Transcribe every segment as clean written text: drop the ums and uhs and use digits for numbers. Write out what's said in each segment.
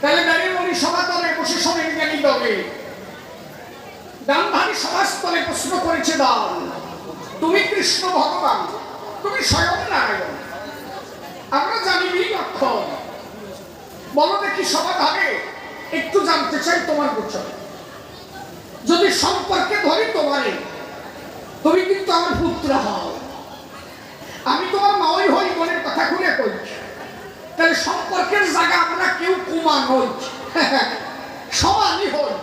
তাহলে দাঁড়িয়ে বলি সমাতলে বসে শোনেন জ্ঞানী দলে গান্ধারী সমাজতলে প্রশ্ন করেছে দান, তুমি কৃষ্ণ ভগবান, তুমি স্বয়ং নারায়ণ, আমরা জানি লক্ষণ, বলো দেখি সমাধানে একটু জানতে চাই তোমার গোচর। যদি সম্পর্কে ধরি তোমারে, তুমি কিন্তু আমার পুত্র হও, আমি তোমার মাওই হই, মনের কথা খুলে কইছি। তাহলে সম্পর্কের জায়গা আমরা কেউ কুমা নই, সমানই হই।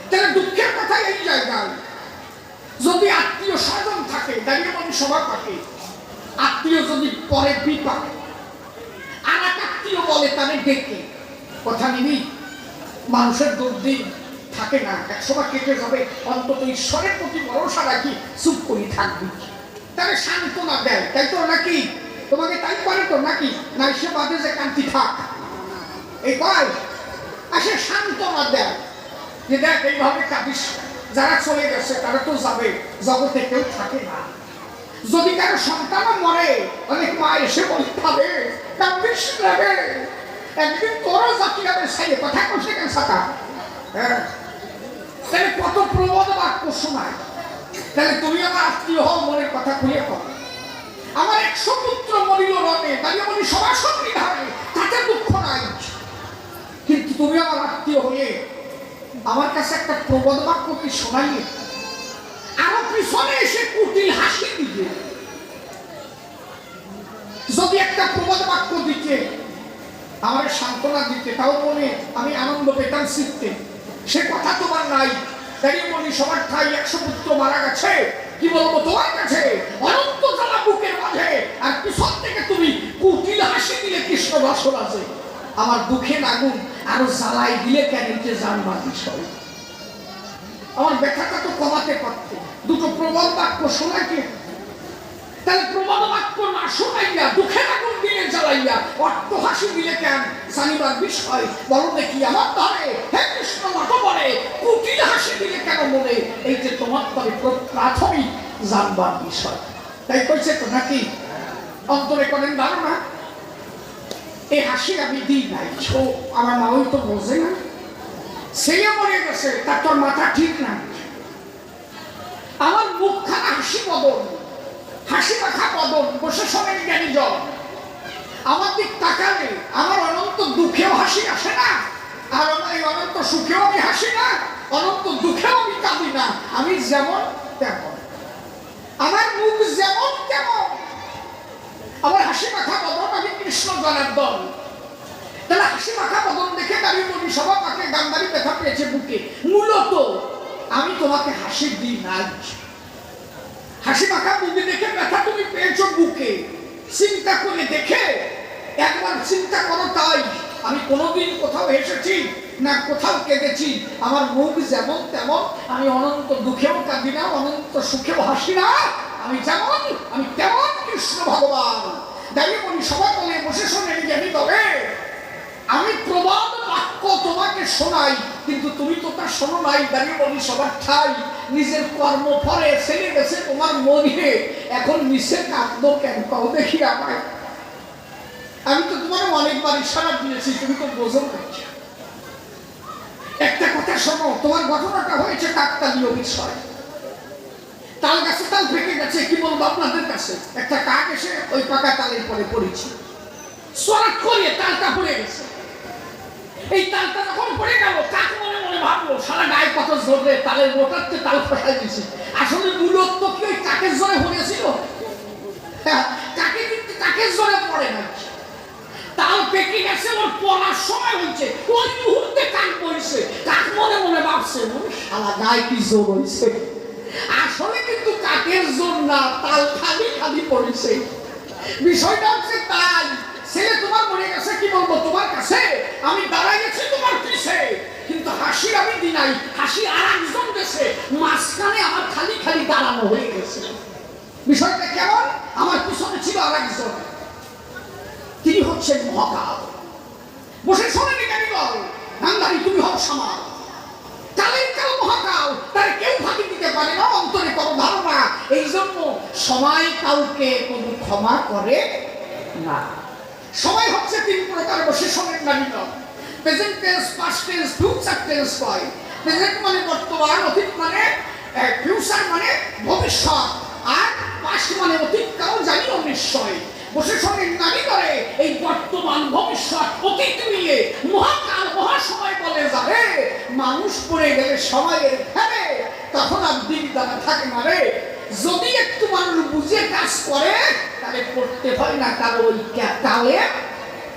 তাহলে দুঃখের কথা এই জায়গায়, যদি আত্মীয় স্বজন থাকে, দাঁড়িয়ে মনে সভা থাকে, আত্মীয় যদি পরে বিপাকে আর এক আত্মীয় বলে তাদের ডেকে কথা নিবি, মানুষের দুর্দিন থাকে না, একসময় কেটে যাবে, অন্তত ঈশ্বরের প্রতি ভরসা রাখি চুপ করে থাকবি, তাহলে সান্ত্বনা দেয়, তাই তো নাকি? তোমাকে তাই করে তো নাকি? না সে বাদে যে কান্তি থাক এই কয়, আসে সান্ত্বনা দেয় যে দেখ এইভাবে কাঁদিস, যারা চলে গেছে তারা তো যাবে, জগতে কেউ থাকে না। যদি কারো সন্তানও মরে, অনেক মা এসে বলতে পারে কাঁদিস লাগে, একদিন তোরও জাতি হবে, সেই কথা কষে কেন সাকা। হ্যাঁ, তাহলে কত প্রবদ বাক্য শোনায়। তাহলে তুমি আমার আত্মীয় হও, মনের কথা খুলে কর। আমার 100 পুত্র মরিল রণে, দাঁড়িয়ে বলি সবার সঙ্গে ধারে, তাতে দুঃখ নাই, কিন্তু তুমি আমার আত্মীয় হয়ে আমার কাছে একটা প্রবদ বাক্য কি শোনাইলে, আরো পিছনে এসে কুটিল হাসি দিবে। যদি একটা প্রবদ বাক্য দিতে, আমার সান্ত্বনা দিতে, তাও মনে আমি আনন্দ পেতাম শিখতে, সে কথা তোমার নাই। দাঁড়িয়ে বলি সবার ঠাই 100 পুত্র মারা গেছে, কি বলবো তোমার কাছে, অনন্ত জ্বালা বুকের মাঝে, আর পিছন থেকে তুমি কুটিল হাসি দিলে কৃষ্ণ বাসন আছে, আমার দুঃখে আগুন আরো জ্বালাই দিলে কেন জানবার বিষয়। আমার ব্যথাটা তো কমাতে পারতে, দুটো প্রবল বাক্য শোনাইতে, তাহলে প্রবল বাক্য না শোনাইয়া দুঃখের আগুন দিলে জ্বালাইয়া অট্ট হাসি দিলে কেন জানিবার বিষয়। বলো দেখি আমার ধরে হে কৃষ্ণ মত বলে কুটিল হাসি দিলে কেন মনে, এই যে তোমার তবে প্রাথমিক জানবার বিষয়। তাই কইছে তো নাকি? অন্তরে করেন ধারণা এই হাসি আমি দিই নাই, ও আমার মা ওই তো বোঝে না, ছেলে মরে গেছে, তার তোর মাথা ঠিক না। আমার মুখখানা হাসি বদল, হাসি মাখা বদল, বসে শোনেন জ্ঞানী জন, আমার দিক তাকালে আমার অনন্ত দুঃখেও হাসি আসে না, আর আমার এই অনন্ত সুখেও আমি হাসি না, অনন্ত দুঃখেও আমি কাঁদি না, আমি যেমন তেমন, আমার মুখ যেমন তেমন, আমার হাসি মাখা বদন, আমি কৃষ্ণ জনার্দন। তাহলে হাসি মাখা বদন দেখে দাঁড়িয়ে বলি সভা পাকে গান্ধারী ব্যথা পেয়েছে বুকে, মূলত আমি তোমাকে হাসি দিই না, হাসি মাখা বুকে দেখে ব্যথা তুমি পেয়েছো বুকে, চিন্তা করে দেখে একবার চিন্তা করো, তাই আমি কোনোদিন কোথাও হেসেছি না কোথাও কেঁদেছি, আমার মুখ যেমন তেমন, আমি অনন্ত দুঃখেও কাঁদি না, অনন্ত সুখেও হাসি না, আমি যেমন আমি তেমন কৃষ্ণ ভগবান। দাঁড়িয়ে বলি সভা তলে বসে শোনেন জ্ঞানী তবে, আমি প্রবাদ বাক্য তোমাকে শোনাই, কিন্তু তুমি তো তা শোনো নাই। দাঁড়িয়ে বলি সবার ঠাই, নিজের কর্ম ফলে ছেলে গেছে তোমার মনে, এখন নিচে কাঁদবো কেন পাও দেখি আমায়। আমি তো তোমার অনেকবার ইশারা দিয়েছি, তুমি তো বোঝো না। একটা কথা শোনো, তোমার ঘটনাটা হয়েছে কাকতালীয় বিষয়, তাল গাছে তাল ফেটে গেছে, কি বলবো আপনাদের কাছে, একটা কাক এসে ওই পাকা তালের পরে পড়েছে, সরাট করে তালটা পড়ে গেছে। এই তালটা যখন পড়ে গেল, কাক মনে মনে ভাবলো সারা গায়ে কত জোরে তালের মোটাতে তাল ফসাই দিয়েছে। আসলে মূলত কি ওই কাকের জোরে পড়েছিল? কাকে কিন্তু কাকের জোরে পড়ে না, তাল পেকে গেছে, ওর পড়ার সময় হয়েছে, ওই মুহূর্তে কাক পড়েছে। কাক মনে মনে ভাবছে সারা গায়ে কি জোর হয়েছে, আসলে কিন্তু কাকের জোর না, তাল খালি খালি পড়েছে। বিষয়টা হচ্ছে তাই, ছেলে তোমার মরে গেছে, কি বলবো তোমার কাছে, আমি দাঁড়াই গেছি তোমার পিছে, কিন্তু হাসি আমি দি নাই, হাসি আর একজন গেছে, মাঝখানে আমার খালি খালি দাঁড়ানো হয়ে গেছে। বিষয়টা কেমন, আমার পিছনে ছিল আর একজন, তিনি হচ্ছেন মহাকাল। বসে শোনেন জ্ঞানী বল, গান্ধারী তুমি হও সামাল, কালের কাল মহাকাল, তার কেউ ফাঁকি দিতে পারে না, অন্তরে কোনো ধারণা। এই জন্য সময় কাউকে কোনো ক্ষমা করে না। সময় হচ্ছে 3 প্রকার, বসে শোনেন না। Present tense, past tense, future tense হয়। প্রেজেন্ট মানে বর্তমান, অতীত মানে ফিউচার মানে ভবিষ্যৎ, আর পাস্ট মানে অতীতকাল জানিও নিশ্চয়। বসে সঙ্গে নারী করে এই বর্তমান ভবিষ্যৎ অতীত নিয়ে মহাকাল মহাসময় বলে যাবে। মানুষ পড়ে গেলে সময়ের ফেলে তখন আর দিক দানা থাকে না রে। যদি একটু মানুষ বুঝে কাজ করে তাহলে পড়তে হয় না কারো ওই কালে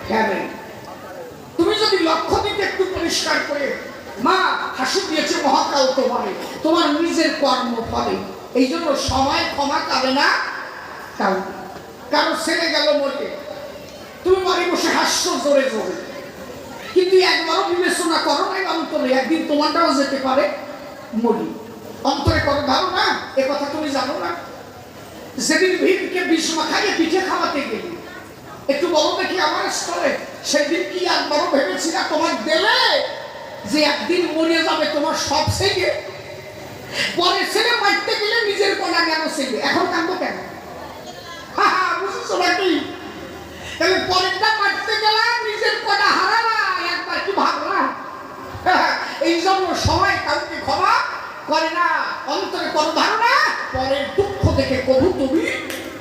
ফেলে। তুমি যদি লক্ষ্য দিতে একটু পরিষ্কার করে, মা হাসি দিয়েছে মহাকাল তোমারে, তোমার নিজের কর্ম ফলে। এই জন্য সময় ক্ষমা করে না কারণ কারো ছেলে গেল মরে, তুমি বাড়ি বসে হাসছো জোরে জোরে, কিন্তু একবারও বিবেচনা করো নাই অন্তরে একদিন তোমারটাও যেতে পারে মরি। অন্তরে করো ধারণা, এ কথা তুমি জানো না? যেদিন ভীমকে বিষ মাখাইয়ে পিঠে খাওয়াতে গেলি, একটু বলো দেখি আমার স্তরে, সেদিন কি একবারও ভেবেছি না তোমার দেলে যে একদিন মরে যাবে তোমার সব ছেলে? পরে ছেলে মারতে গেলে নিজের কণা কেন ছেলে? এখন কাঁদো কেন? বুঝেছো নাকি? তাহলে পরেরটা মারতে গেলাম নিজের কণা হারালা, একবার কি ভাবলা? এই জন্য সময় কাউকে ক্ষমা করে না। অন্তরে করো ধারণা, পরের দুঃখ দেখে কবু তুমি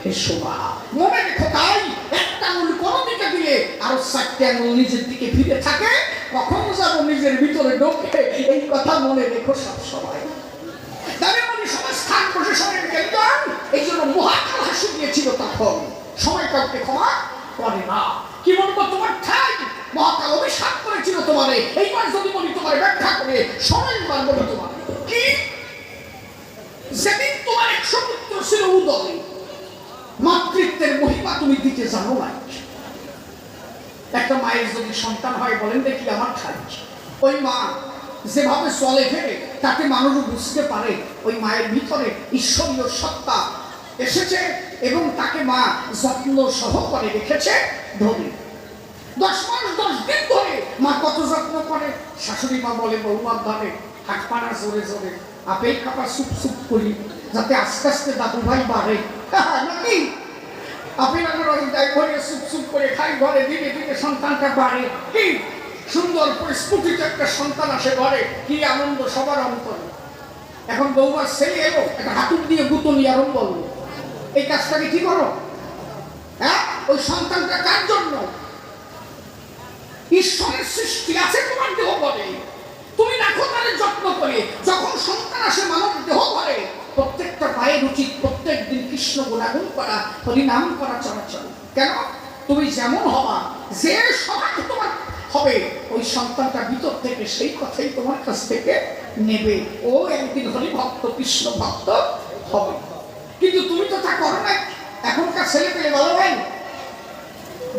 হেসো না। মনে রেখো তাই একটা আঙুল কোনো দিকে দিলে আরো 4টি আঙুল নিজের দিকে ফিরে থাকে। কখন যাবো নিজের ভিতরে ঢোকে, এই কথা মনে রেখো সব সময়। তাদের মনে সমাজস্থান বসে সময় গেলাম, এই জন্য মহাকাল হাসি দিয়েছিল তখন। সময় কাউকে ক্ষমা করে না। কি বলবো, তোমার ঠাই মহাকাল অভিশাপ করেছিল তোমারে। এইবার যদি বলি তোমার ব্যাখ্যা করে সময় মানবো না তোমার কি? যেদিন তোমার 100 পুত্র ছিল উদয়, মাতৃত্বের মহিমা তুমি দিতে জানো না। একটা মায়ের যদি সন্তান হয় বলেন দেখি আমার ঠাই, ওই মা যেভাবে চলে ফেরে তাতে মানুষ বুঝতে পারে ওই মায়ের ভিতরে ঈশ্বরীয় সত্তা এসেছে এবং তাকে মা যত্ন সহকারে রেখেছে ধরে। 10 মাস 10 দিন ধরে মা কত যত্ন করে। শাশুড়ি মা বলে বৌমার ধরে হাত পাড়া জোরে জোরে, আপেল খাপা সুপ সুপ করি যাতে আস্তে আস্তে দাদু ভাই বাড়ে নাকি? আপেল আমার অনেক দায় ভরে সুপ সুপ করে খাই ঘরে, দিনে দিনে সন্তানটা বাড়ে। কি সুন্দর পরিস্ফুটিত একটা সন্তান আসে ঘরে, কি আনন্দ সবার অন্তরে। এখন বৌমার ছেলে এলো, একটা হাতুড় দিয়ে গুতনি আরম্ভ করলো। এই কাজটাকে কি করো? হ্যাঁ, ওই সন্তানটা কার জন্য? ঈশ্বরের সৃষ্টি আছে তোমার দেহ বলে, তুমি রাখো তাদের যত্ন করে। যখন সন্তান আসে মানব দেহ করে, প্রত্যেকটা পায়ের উচিত প্রত্যেক দিন কৃষ্ণ গুণাগুণ করা, হরিনাম করা, চলাচল। কেন? তুমি যেমন হবা, যে স্বভাব তোমার হবে, ওই সন্তানটা ভিতর থেকে সেই কথাই তোমার কাছ থেকে নেবে। ও একদিন হরি ভক্ত, কৃষ্ণ ভক্ত হবে। কিন্তু তুমি তো তা করো না। এখনকার ছেলে পেলে ভালো ভাই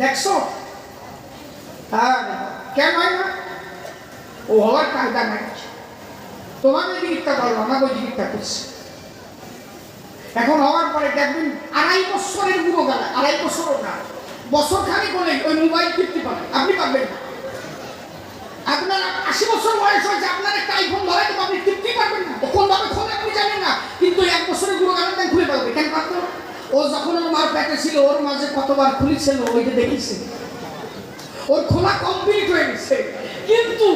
দেখছো? কেন হয় না? ও হওয়ার কায়দা নাই। তোমাকে দিকটা বলো, আমাকে ওই দিকটা করছে। এখন হওয়ার পরে দেখবেন 2.5 বছরের বুড়ো গেলা, 2.5 বছরও না, বছর খানিক হলে ওই মোবাইল টিপতে পারে, আপনি পারবেন না। আপনার 80 বছর বয়স হয়েছে, আপনার একটা আইফোন ধরে তো আপনি টিপতে পারবেন না। কোন ভাবে খোলে আপনি জানেন না, কিন্তু 1 বছরের বুড়ো গেলা দেন খুলে পারবে। কেন পারতো? ও যখন ওর মার পেটে ছিল, ওর মাঝে কতবার খুলেছিল ওইটা দেখেছে, ওর খোলা কমপ্লিট হয়ে গেছে। কিন্তু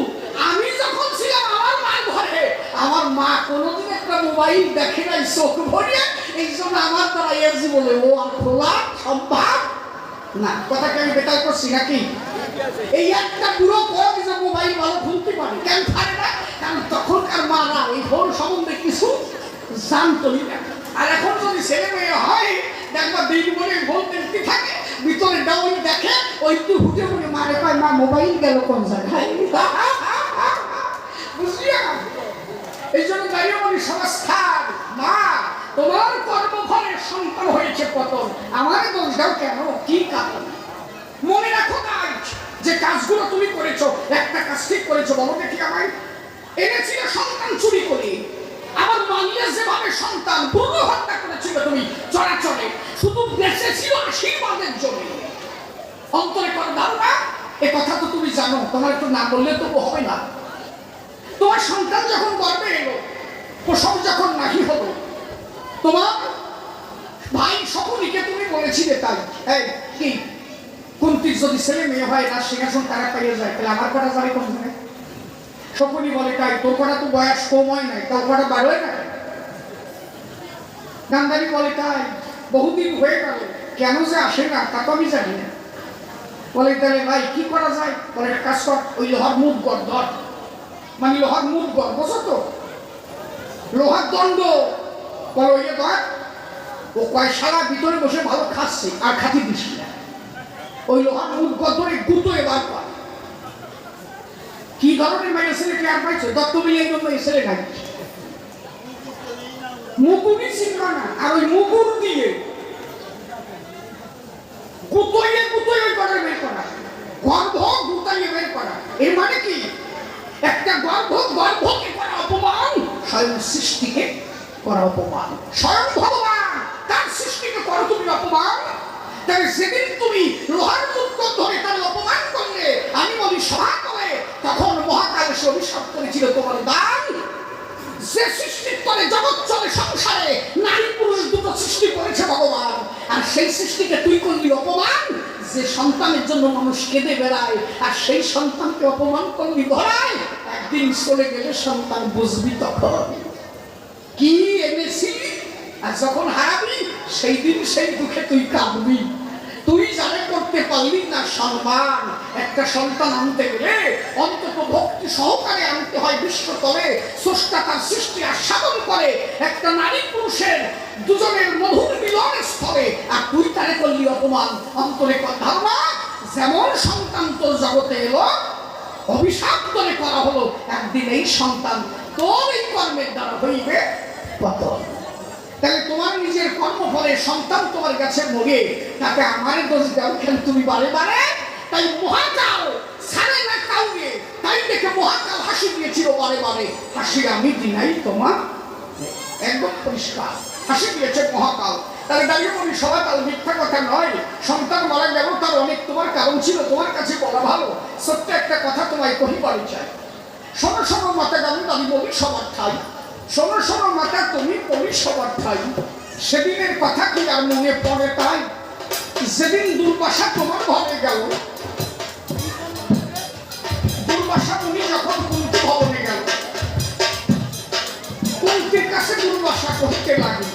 আমি যখন ছিলাম আমার মার ঘরে, আমার মা কোনোদিন একটা মোবাইল দেখে নাই চোখ ভরিয়ে। এই জন্য আমার দ্বারা এর জীবনে ও আর খোলা সম্ভব না। কথাকে আমি বেকার করছি নাকি? এই একটা বুড়ো কম যে মোবাইল ভালো খুলতে পারে। কেন পারে না? কারণ তখনকার মারা এই ফোন সম্বন্ধে কিছু জানতই না। আর এখন যদি ছেলে মেয়ে হয়, দেখবা দিন মনে ফোন দেখতে থাকে, ভিতরে ডাউন দেখে, ওই তো হুটে করে মারে পায়, মা মোবাইল গেল কোন জায়গায়। বুঝলিয়া? এই জন্য দাঁড়িয়ে বলি সংস্থান, মা তোমার কর্মফলের সন্তান হয়েছে পতন, আমার দোষ দাও কেন? কি কারণ? মনে রাখো কাজ যে কাজগুলো তুমি করেছো, একটা কাজ ঠিক করেছো, বলো দেখি আমায়। এনেছিল সন্তান চুরি করে, আবার মানিয়ে যেভাবে সন্তান পূর্ণ হত্যা করেছিল তুমি চরাচরে, শুধু বেঁচে ছিল আশীর্বাদের জন্য। অন্তরে কর দাও না, এ কথা তো তুমি জানো, তোমার একটু না বললে তবু হবে না। তোমার সন্তান যখন গর্ভে এলো, প্রসব যখন নাহি হলো, তোমার ভাই সকলকে তুমি বলেছিলে তাই। এই কি কুন্তির যদি ছেলে মেয়ে হয় না সিংহাসন তারা পাইয়ে যায়, তাহলে আমার কটা যাবে কোন জায়গায়? শকুনি বলে তাই, তোর কটা তো বয়স কম হয় নাই, তোর কটা বার হয় না। গান্ধারী বলে তাই, বহুদিন হয়ে গেল, কেন যে আসে না তা তো আমি জানি না। বলে তাহলে ভাই কি করা যায়? বলে একটা কাজ কর, ওই লোহার মুখ গড় ধর, মানে লোহার মুখ গড়, বোঝো তো, লোহার দণ্ড, বলে ওই ধর। ও কয় শালা ভিতরে বসে ভালো খাচ্ছে আর খাতি দিস না, ওই লোহার মুখ গড় ধরে গুতো এবার কর। কি ধরনের মেয়ে ছেলেকে আর পাইছো? দত্ত মিলিয়ে জন্য এই ছেলে নাই, মুকুরই চিনবা না, আর ওই মুকুর দিয়ে গুতোইয়ে গুতোইয়ে করে বের করা, গর্ভ গুতাইয়ে বের করা। এর মানে কি? একটা গর্ভকে করা অপমান, স্বয়ং সৃষ্টিকে করা অপমান। স্বয়ং ভগবান তার সৃষ্টিকে করো তুমি অপমান। তাই সেদিন তুমি লোহার মুখ ধরে তার অপমান করলে, আমি বলি সভা করে, তখন মহাকাল এসে অভিশাপ করেছিল তোমার দান। যে সৃষ্টির তলে জগৎ চলে সংসারে, নারী পুরুষ দুটো সৃষ্টি করেছে ভগবান, আর সেই সৃষ্টিকে তুই করলি অপমান। যে সন্তানের জন্য মানুষ কেঁদে বেড়ায়, আর সেই সন্তানকে অপমান করলি ধরায়। একদিন চলে গেলে সন্তান বুঝবি তখন কি এনেছি, আর যখন হারাবি সেই দিন সেই দুঃখে তুই কাঁদবি। তুই জানে করতে পারলি না সম্মান। একটা সন্তান আনতে গেলে অন্তত ভক্তি সহকারে আনতে হয়। বিশ্বতলে স্রষ্টা তার সৃষ্টি আস্বাদন করে একটা নারী পুরুষের দুজনের মধুর মিলন স্থলে, আর তুই তারে করলি অপমান। অন্তরে ধারণা, যেমন সন্তান তোর জগতে এলো, অভিশাপ তোরে করা হলো, একদিন এই সন্তান তোর এই কর্মের দ্বারা হইবে পতন। তাহলে তোমার নিজের কর্মফলে সন্তান তোমার কাছে মরে, তাতে আমার দোষ দাও কেন তুমি বারে বারে? তাই মহাকাল ছাড়ে না কাউকে, তাই দেখে মহাকাল হাসি দিয়েছিল বারে বারে। হাসি আমি দিনাই তোমার, একদম পরিষ্কার হাসি দিয়েছে মহাকাল। তাহলে দাঁড়িয়ে বলি সবাই তাহলে মিথ্যা কথা নয়। সন্তান মারা গেল, তার অনেক তোমার কারণ ছিল, তোমার কাছে বলা ভালো। সত্য একটা কথা তোমায় কহিবারই চাই। শোনো শোনো মাতা গান, আমি বলি সবার ঠাই। শোনো শোনো মাতা তুমি বলি সবার ঠাই। সেদিনের কথা কি আর মনে পড়ে তাই? যেদিন দুর্বাসা তোমার ঘরে গেল, দুর্বাসা মুনি যখন কুন্তি ভবনে গেল, কুন্তির কাছে দুর্বাসা কহিতে লাগল,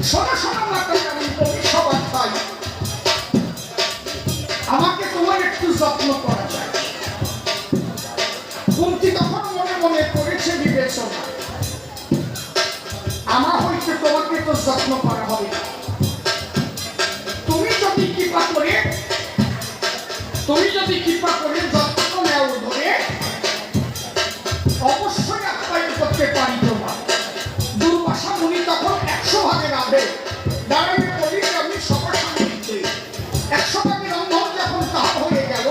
শোনো শোনো মাতা আমি বলি সবার ঠাই, আমাকে তোমার একটু যত্ন করা চাই। কুন্তি তখন মনে মনে করেছে বিবেচনা, আমার হইতে তোমাকে তো যত্ন করা হবে না। তুমি যদি কৃপা করে যত্ন নেও ধরে, অবশ্যই আপ্যায়ন করতে পারি তোমার। দুর্বাসা মুনি তখন 100 ভাগে রাঁধে, দাঁড়িয়ে বলি আমি সবার সামনে 100 ভাগে রন্ধন যখন তাহা হয়ে গেল,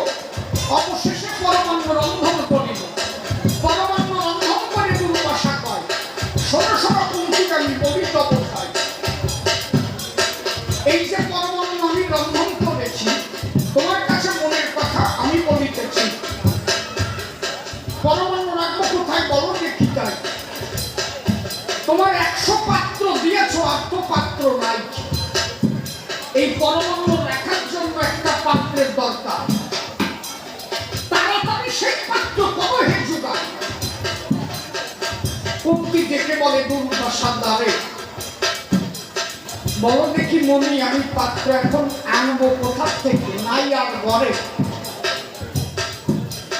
অবশেষে পরমান্ন রন্ধন করিল। পরমান্ন রন্ধন করে দুর্বাসা কয়, শোনো শোনো কুন্তিকে আমি বলি তব খাই। এই যে পরমান্ন আমি রন্ধন করেছি, তোমার কাছে মনের কথা আমি বলিতেছি। পরমান্ন রাখবো কোথায় বলো দেখি তাই? তোমার 100 পাত্র দিয়েছ, আর তো পাত্র নাই। এই পরমান্ন রাখার জন্য একটা পাত্রের দরকার। তাড়াতাড়ি সেই পাত্র কবে হে জোগাড়। কুন্তি দেখে বলে দুর্বাসা দ্বারে, বলো দেখি মনি আমি পাত্র এখন আনবো কোথা থেকে, নাই আর ঘরে।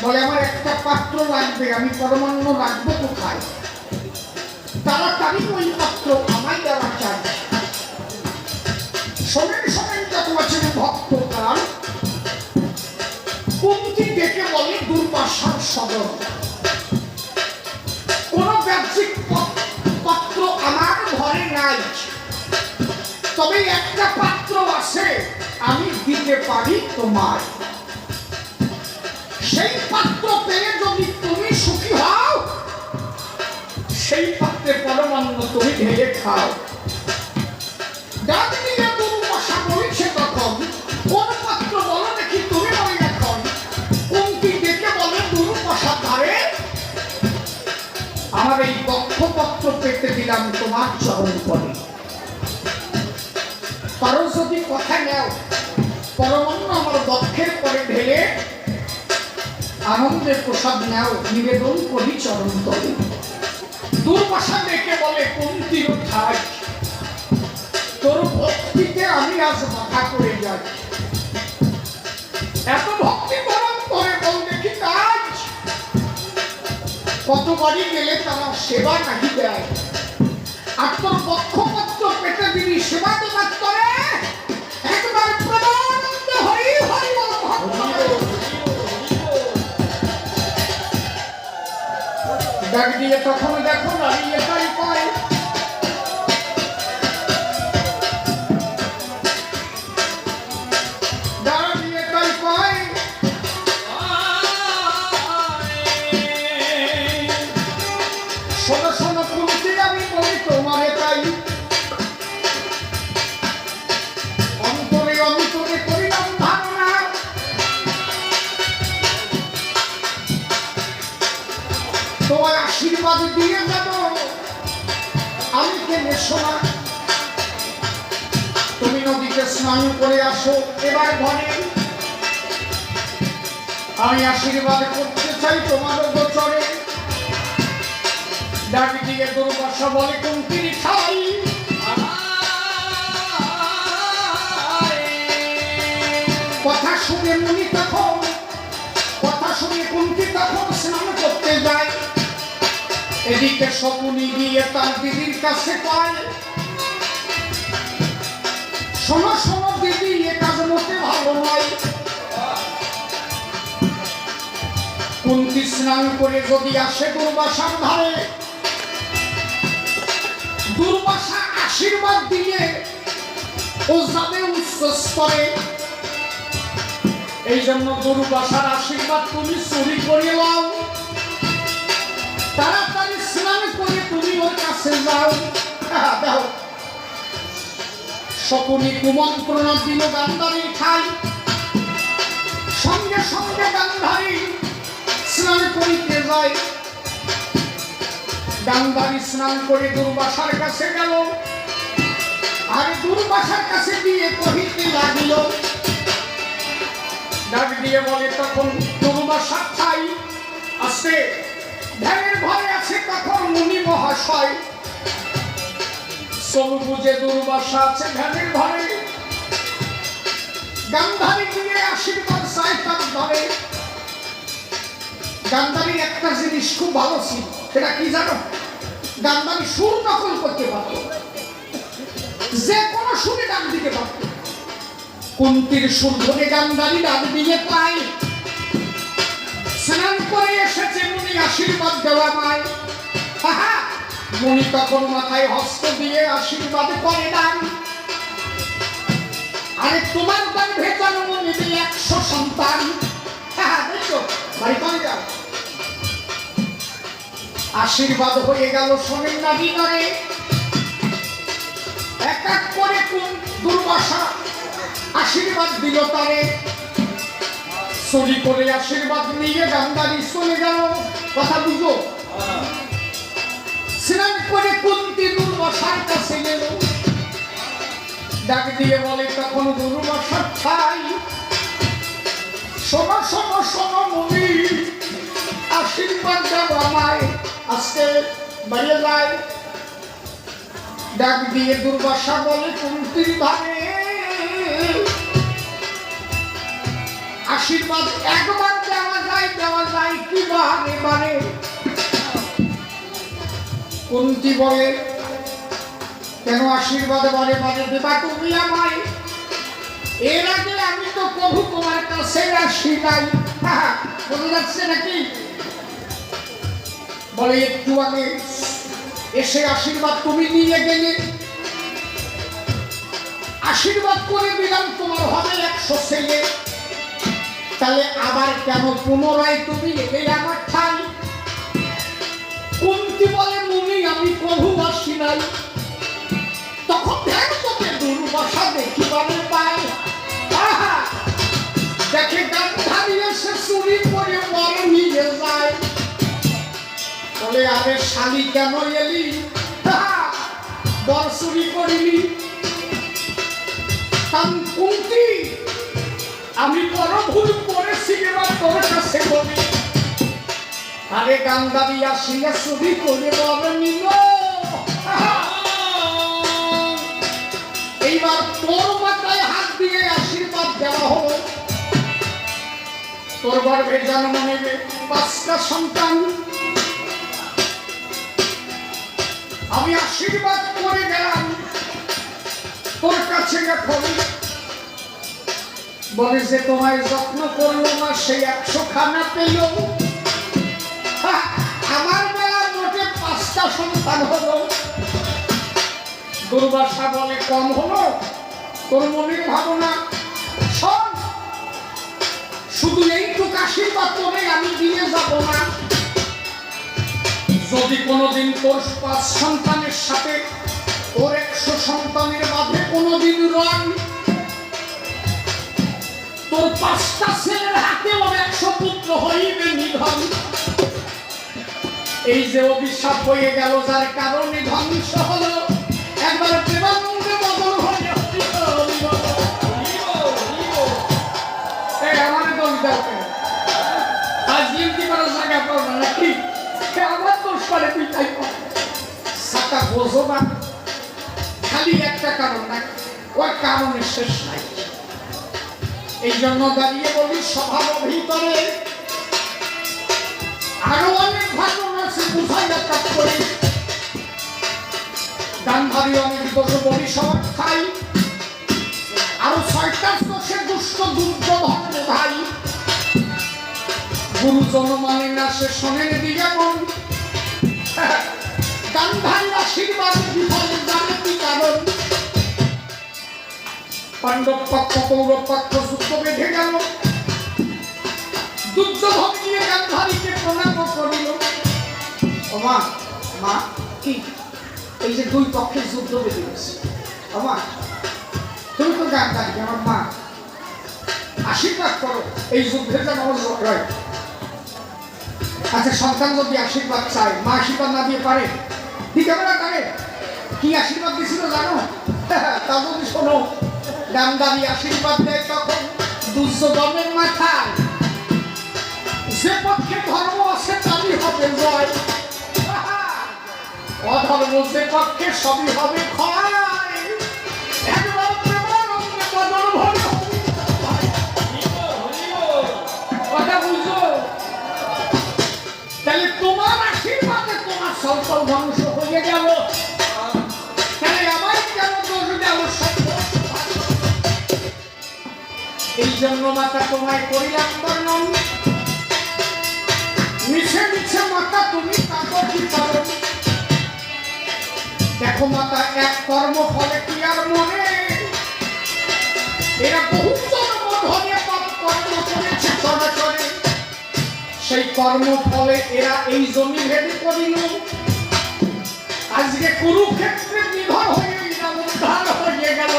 বলে আমার একটা পাত্র লাগবে, আমি পরমান্ন রাখবো কোথায়? তাড়াতাড়ি ওই পাত্র আমায় দেওয়া চাই। শোনেন শোনেন যত আছেন ভক্ত প্রাণ, কুন্তি ডেকে বলে দুর্বাসার সদর, কোন বাহ্যিক পাত্র আমার ঘরে নাই, তবে একটা পাত্র আছে আমি দিতে পারি তোমায়। সেই পাত্র পেয়ে যদি তুমি সুখী হও, সেই পাত্রে পরমান্ন তুমি ঢেলে খাও। ডাক দিয়ে দুর্বাসা বলছে তখন, কোন পাত্র বলো দেখি তুমি বলি এখন। কুন্তি ডেকে বলে দুর্বাসা ধারে, আমার এই বক্ষপত্র পেতে দিলাম তোমার চরণ পরে। কারো যদি কথা নেও, পরমান্ন আমার বক্ষের পরে ঢেলে আনন্দের প্রসাদ নাও, নিবেদন করি চরণ তলে। দুর্বাসা ডেকে বলে কুন্তির ঠাই, তোর ভক্তিতে আমি আজ মাথা করে যাই। এত ভক্তি করম করে বল দেখি কাজ, কত বাড়ি গেলে তারা সেবা নাহি দেয়। আর তোর পক্ষপত্র পেটে দিবি সেবা তো করে একবার প্রমানন্দ হরি হরি বল ডাক দিয়ে তখন দেখো দাঁড়িয়ে তাই পায়। দাঁড়িয়ে তাই পায় শোনো শোনো কুন্তি আমি বলি তোমারে তাই। অন্তরে অন্তরে করিলাম ধারণা, তোমার আশীর্বাদ দিয়ে যাব আমি কেনে শোনা। তুমি নদীতে স্নান করে আসো এবার ঘরে, আমি আশীর্বাদ করতে চাই তোমার গোচরে। ডাক দিয়ে দুর্বাসা বলে কুন্তির ঠাই, কথা শুনে মুনি তখন, কথা শুনে কুন্তি তখন স্নান করতে যায়। এদিকে শকুনি গিয়ে তার দিদির কাছে পায়, শোনো শোনো দিদি এ কাজ মোটে ভালো নয়। কুন্তি স্নান করে যদি আসে দুর্বাসার ধারে, দুর্বাসা আশীর্বাদ দিয়ে ও যাবে উচ্চ স্তরে। এই জন্য দুর্বাসার আশীর্বাদ তুমি চুরি করে নাও, তাড়াতাড়ি স্নান করে তুমি ওর কাছে যাও। দাও শকুনি কুমন্ত্রণা দিল গান্ধারী ঠাই, সঙ্গে সঙ্গে গান্ধারী স্নান করিতে যায়। গান্ধারী স্নান করে দুর্বাসার কাছে গেল, আর দুর্বাসার কাছে দিয়ে কহিতে লাগিল। ডাক দিয়ে বলে তখন দুর্বাসা ঠাই, আসে ধ্যানের ঘরে আছে তখন মুনি মহাশয়। সব বুঝে দুর্বাসা আছে ধ্যানের ঘরে, গান্ধারী দিয়ে আশীর্বাদ চাই তার ধরে। গান্ধারীর একটা জিনিস খুব ভালো ছিল, সেটা কি জানো? গান্ধারী সুর দখল করতে পারত, যে কোনো সুরে ডাক দিতে পারত। কুন্তির সুর ধরে গান্ধারী ডাক দিয়ে পায়, স্নান করে এসেছে মুনি আশীর্বাদ দেওয়া মায়। মুনি তখন মাথায় হস্ত দিয়ে আশীর্বাদ করে দান, আরে তোমার গর্ভে জন্ম নিবে 100 সন্তান। দেখো বাড়ি পাই যাও। আশীর্বাদ হয়ে গেল শোনেন না দিনরে, এক এক করে দুর্বাসা আশীর্বাদ দিল তারে। চুরি করে আশীর্বাদ নিয়ে গান্ধারী চলে গেল। কথা বুঝো? স্নান করে কুন্তি দুর্বাসার কাছে গেল, ডাক দিয়ে বলে তখন দুর্বাসা ঠাই, শোনো শোনো শোনো মুনি আশীর্বাদ দাও আমায়, আজকে বাইরে যায়। ডাক দিয়ে দুর্বাসা বলে কুন্তির ভাবে আশীর্বাদ একবার দেওয়া যায় কি বারে বারে। কুন্তি বলে কেন আশীর্বাদ বারে বারে দেবা তুমি আমায়? এর আগে আমি তো প্রভু তোমার কাছে আসি নাই। বোঝা যাচ্ছে নাকি? বলে একটু আগে এসে আশীর্বাদ তুমি নিয়ে গেলে, আশীর্বাদ করে দিলাম তোমার হবে 100 ছেলে, তাহলে আবার কেন পুনরায় তুমি এলে আমার ঠাই? কুন্তি বলে মুনি আমি প্রভু আসি নাই। তখন ধ্যান করতে দুর্বাসা দেখিবারে পায়, দেখে গান্ধারী এসে চুরি করে বর নিয়ে যায়। বলে আরে শালি কেন এলি? বর চুরি করিলি? কুন্তি আমি বড় ভুল করেছি এবার তোর কাছে বলি আরে গান্ধারী আসিয়া চুরি করে বলে নিল এইবার তোর মাথায় হাত দিয়ে আশীর্বাদ দেওয়া হলো তোর গর্ভে জন্ম নেবে 5টা সন্তান আমি আশীর্বাদ করে গেলাম তোর কাছে এখন বলে যে তোমায় যত্ন করলো না সেই 100 খানা পেল আমার বেলা মোটে 5টা সন্তান হলো দুর্বাসা বলে কম হলো তোর মনের ভাবনা সব শুধু এইটুকু আশীর্বাদ করে আমি দিয়ে যাব না যদি কোনোদিন তোর 5 সন্তানের সাথে তোর 100 সন্তানের মাঝে কোনোদিন রং তোর 5টা ছেলের হাতে ওর 100 পুত্র হইবে নিধন এই যে অভিশাপ হয়ে গেল যার কারণে ধ্বংস হলো একবার প্রেমানন্দে বদল হয়ে আমার দোষ দাও আজ গিনতি করার জায়গা পাবো না নাকি আমার দোষ করে তুই তাই সাকা বোঝো না খালি একটা কারণ না ওর কারণের শেষ নাই এই জন্য দাঁড়িয়ে বলি সভার ভিতরে আরো অনেক ঘটনা আছে বুঝাইয়া কাজ করি গান্ধারী অনেক দোষ বলি সবার খাই আরো 6টা দোষে দুষ্ট দুর্যোধন ভাই গুরুজন মানে না সে শোনেন দিকে মন গান্ধারী আশীর্বাদ বিফলে জানে কি কারণ পাণ্ডব পক্ষ কৌরব পক্ষ যুদ্ধ বেঁধে গেল দুর্যোধন গিয়ে গান্ধারীকে প্রণাম করিল ও মা মা কি এই যে 2 পক্ষের যুদ্ধ বেঁধে গেছে ও মা তুমি তো গান্ধারী আমার মা আশীর্বাদ করো এই যুদ্ধে যেন আমার জয় হয় আচ্ছা সন্তান যদি আশীর্বাদ চায় মা আশীর্বাদ না দিয়ে পারে দিতে পারে তারে কি আশীর্বাদ দিয়েছিল জানো তা যদি শোনো গান্ধারী আশীর্বাদ দেয় তখন দুর্যোধনের মাথায় যে পক্ষে ধর্ম আছে তারই হবে জয় অধর্ম যে পক্ষে সবই হবে ক্ষয় একবার প্রেমানন্দে বদল হলো কথা বুঝো তাহলে তোমার আশীর্বাদে তোমার সকল ধ্বংস হয়ে গেল তাহলে আমার কেন দোষ দেব এই জন্য মাতা তোমায় করিলাম বর্ণন মিছে মিছে মাতা তুমি কাঁদো কি কারণ দেখো মাতা এক কর্ম ফলে কি আর মনে এরা বহু জন্ম ধরে পাপ কর্ম করেছে চরাচরে সেই কর্ম ফলে এরা এই জমি ভেদে করিল আজকে কুরুক্ষেত্রে নিধন হয়ে উদ্ধার হয়ে গেল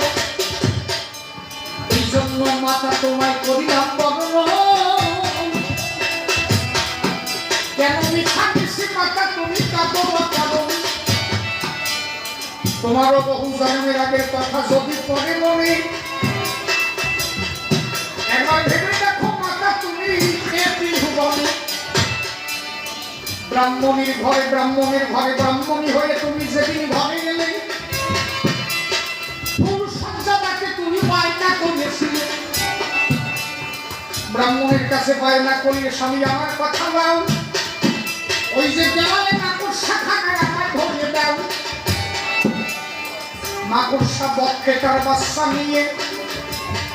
এই জন্য মাতা তোমায় করিলাম বর্ণন কেন মিথ্যা মিশি মাতা তুমি কাঁদো বা কাঁদো তোমারও বহু জন্মের আগের কথা যদি পড়ে মনে একবার ভেবে দেখো মাতা তুমি ব্রাহ্মণীর ঘরে ব্রাহ্মণী হয়ে তুমি যেদিন ঘরে গেলে ফুল সজ্জাটাকে তুমি বায়না করিয়েছিলে ব্রাহ্মণের কাছে বায়না করিয়ে স্বামী আমার কথা দাও ওই যে দেওয়ালে মাকড়সা খানায় আমার ধরিয়ে দাও মাকড়সা বক্ষে তার বাচ্চা নিয়ে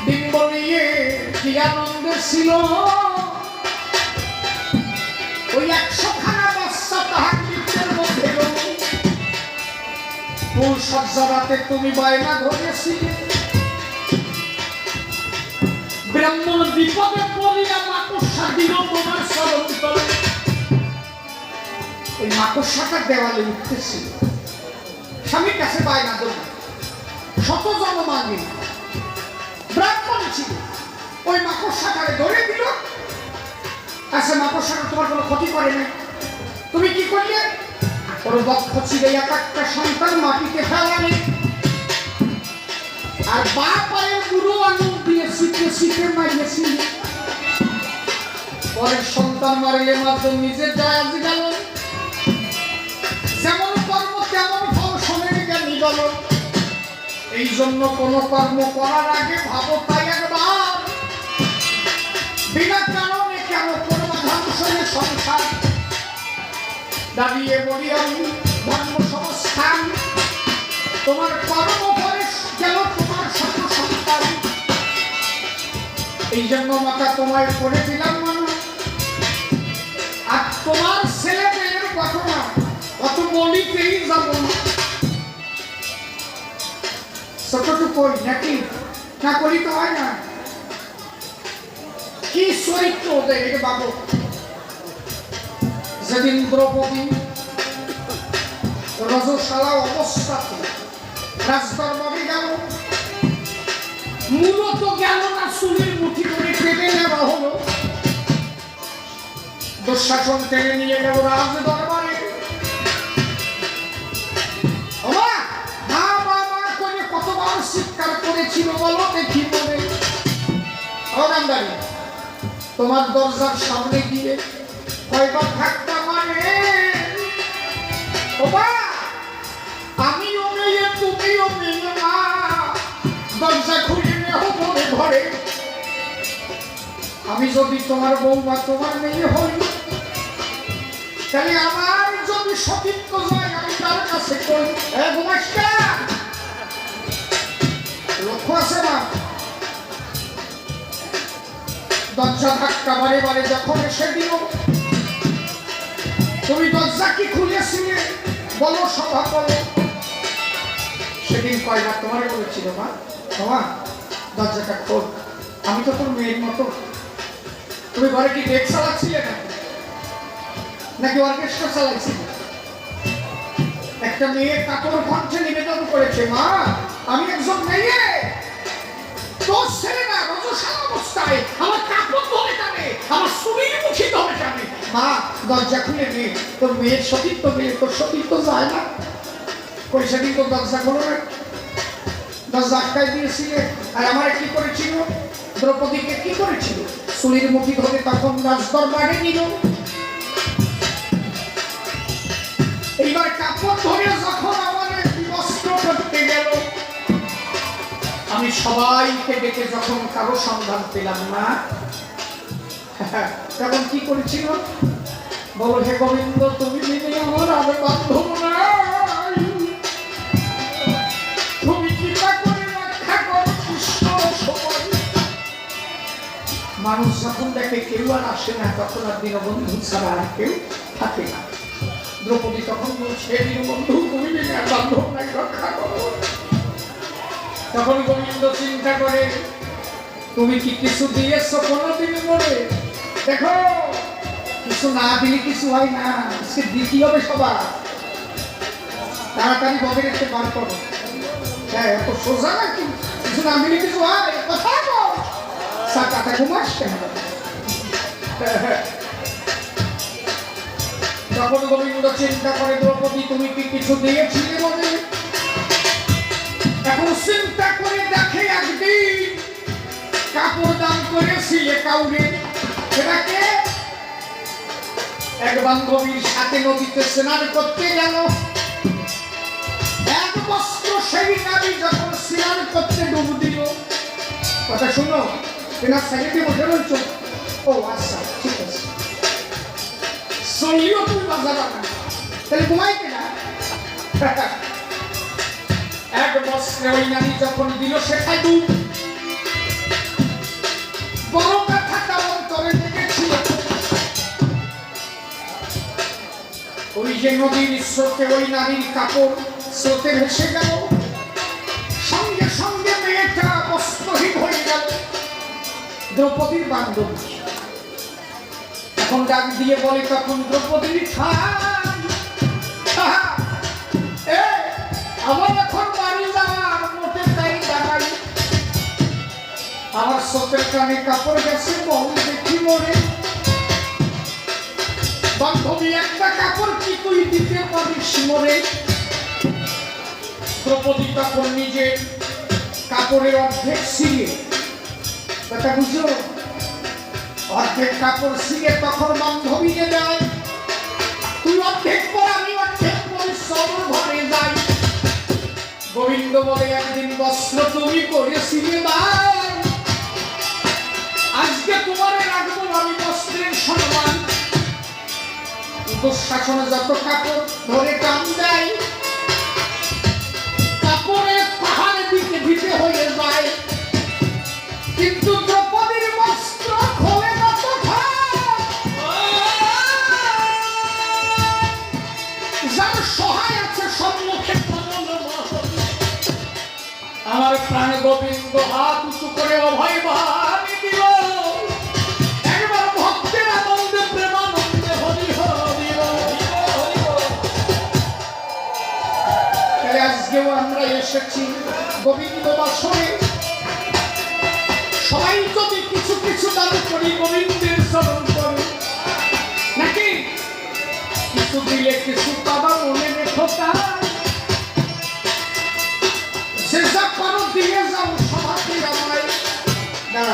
ডিম্ব নিয়ে কি আনন্দে ছিল ওই 100 খানা বাচ্চা তাহার পিঠের মধ্যে ফুল সজ্জাতে তুমি বায়না ধরেছিলে ব্রাহ্মণ বিপদে পড়িয়া মাকড়সা দিল তোমার চরণ তলে ওই মাকড়সাটা দেওয়ালে উঠতেছিল স্বামীর কাছে বায়না ধরল শত জনমানি ব্রাহ্মণ ছিল ওই মাকড়সাটারে ধরে দিল আচ্ছা মাকড়সাটা তোমার কোনো ক্ষতি করে না তুমি কি করলে ওর বক্ষ ছিঁড়ে একটা সন্তান মাটিতে ফেলালে আর বা পায়ে বুড়ো আঙুল দিয়ে শীতে শীতে মারিয়েছি পরের সন্তান মারিলে মাত্র নিজের জায়াজ গেল যেমন কর্ম তেমন ফল শোনেন জ্ঞানী গেল এই জন্য কোন কর্ম করার আগে ভাবো তাই একবার বিনা কারণে কেন করবো ধ্বংসের সংসার দাঁড়িয়ে বলি আমি ধর্ম সংস্থান তোমার কর্ম করে গেল তোমার সত্য সন্তান এই জন্য মাতা তোমায় করে দিলাম মানুষ আর তোমার ছেলে মেয়ের ঘটনা অত বলিতেই যাব না ছোটটুকু নাকি না করি তো হয় না কি চরিত্র ওদের বাবু যেদিন দ্রৌপদী রজস্বালা অবস্থাতে রাজদরবারে গেল মূলত গেল না চুলের মুঠি করে কেটে নেওয়া হলো দুঃশাসন টেনে নিয়ে গেল রাজ দরবারে করে কতবার চিৎকার করেছিল বলো দেখি মনে অগান্দারি তোমার দরজার সামনে গিয়ে কয়বার ধাক্কা মানে আমিও মেয়ে তুমিও মেয়ে মা দরজা খুলে নেও মনে ঘরে আমি যদি তোমার বৌমা তোমার মেয়ে হই তাহলে আমার যদি সতীত্ব যায় আমি তার কাছে কই লক্ষ্য আছে না দরজা ধাক্কা বারে বারে যখন এসে দিল তুমি দরজা কি খুলেছিলে বলো সভা করো সেদিন কয়বার তোমার বলেছিল মা বাবা দরজাটা খোল আমি তো তোর মেয়ের মতো তুমি ঘরে কি ডেক চালাচ্ছিলে নাকি অর্কেস্ট্রা চালাচ্ছিলে একটা মেয়ে কাপড় কণ্ঠে নিবেদন করেছে মা আমি একজন মেয়ে তোর ছেলে না রজস্বালা অবস্থায় আমার কাপড় ধরে টানে আমার সুমির মুখী ধরে টানে মা দরজা খুলে নে তোর মেয়ের সতীত্ব গেলে তোর সতীত্ব যায় না কই সেদিন তোর দরজা খোলো না দরজা আটকায় দিয়েছিলে আর আমার কি করেছিল দ্রৌপদীকে কি করেছিল চুলির মুঠি ধরে তখন রাজদরবারে নিল এইবার কাপড় ধরে যখন আমাদের বিবস্ত্র করতে গেল আমি সবাইকে ডেকে যখন কারো সন্ধান পেলাম না তখন কি করেছিল বলো হে গোবিন্দ তুমি বিনে আমার আর বান্ধব নাই তুমি কৃপা করে রক্ষা করো কৃষ্ণ সময় মানুষ যখন দেখে কেউ আর আসে না তখন আর দীনবন্ধু ছাড়া আর কেউ থাকে না দ্রৌপদী তখন বলছে দীনবন্ধু তুমি বিনে আর বান্ধব নাই রক্ষা করো তখন গোবিন্দ চিন্তা করে তুমি কি কিছু দিয়েছো কোনোদিন বলে দেখো কিছু না দিলে কিছু হয় না সে দিতে হবে সবার তাড়াতাড়ি বলে রেখে বার করো হ্যাঁ এত সোজা না কিছু না দিলে কিছু হয় কথা বল স্যার কাটা ঘুমাস কেন তখন গোবিন্দ চিন্তা করে দ্রৌপদী তুমি কি কিছু দিয়েছিলে বলে এখন চিন্তা করে দেখে একদিন কাপড় দান করেছিলে কাউরে সেটাকে এক বান্ধবীর সাথে নদীতে স্নান করতে গেল এক বস্ত্র সেই নারী যখন স্নান করতে ডুব দিল কথা শুনো এনার সাইডে বসে রয়েছ ও আচ্ছা ঠিক আছে চলিও তুমি বাজাবা না তাহলে ঘুমাইতে না এক বস্ত্রে ওই নারী যখন দিল সেখানে ডুব বড় কথাটা অন্তরে লেগেছিল ওই যে নদীর স্রোতে ওই নারীর কাপড় স্রোতে ভেসে গেল সঙ্গে সঙ্গে মেয়েটা বস্ত্রহীন হয়ে গেল দ্রৌপদীর বান্ধবী এখন ডাক দিয়ে বলে তখন দ্রৌপদীর আমার এখন বাড়ি যাওয়ার মোটে তাই দেখাই আমার চোখের কানে কাপড় গেছে বল দেখি মরে বান্ধবী একটা কাপড় কি তুই দিতে পারিস মরে দ্রৌপদী তখন নিজের কাপড়ের অর্ধেক ছিঁড়ে কথা বুঝো? অর্ধেক কাপড় ছিঁড়ে তখন বান্ধবীকে দেয়, তুই অর্ধেক পর আমি অর্ধেক পরিশ্রম ঘরে যাই। গোবিন্দ বলে একদিন বস্ত্র তুমি পরেছিলে দাও, আজকে তোমারে রাখবো আমি বস্ত্রের সম্মান। দুঃশাসন যত কাপড় ধরে টান দেয়, কাপড়ের পাহাড় দিকে দিতে হয়ে যায়, কিন্তু দ্রৌপদীর বস্ত্র খোলে না তখন। যার সহায় আছে সম্মুখে আমার প্রাণ গোবিন্দ হাত উঁচু করে অভয় বাণী দিল, একবার ভক্তের আনন্দে প্রেমানন্দে হরি হরি তাহলে আজকেও আমরা এসেছি গোবিন্দ বাসনে। সবাই যদি কিছু কিছু দান করি গোবিন্দের স্মরণ করি, নাকি কিছু দিলে কিছু পাবা মনে রেখো তাই। সে যা করো দিয়ে যাও সভাতে আমায় না।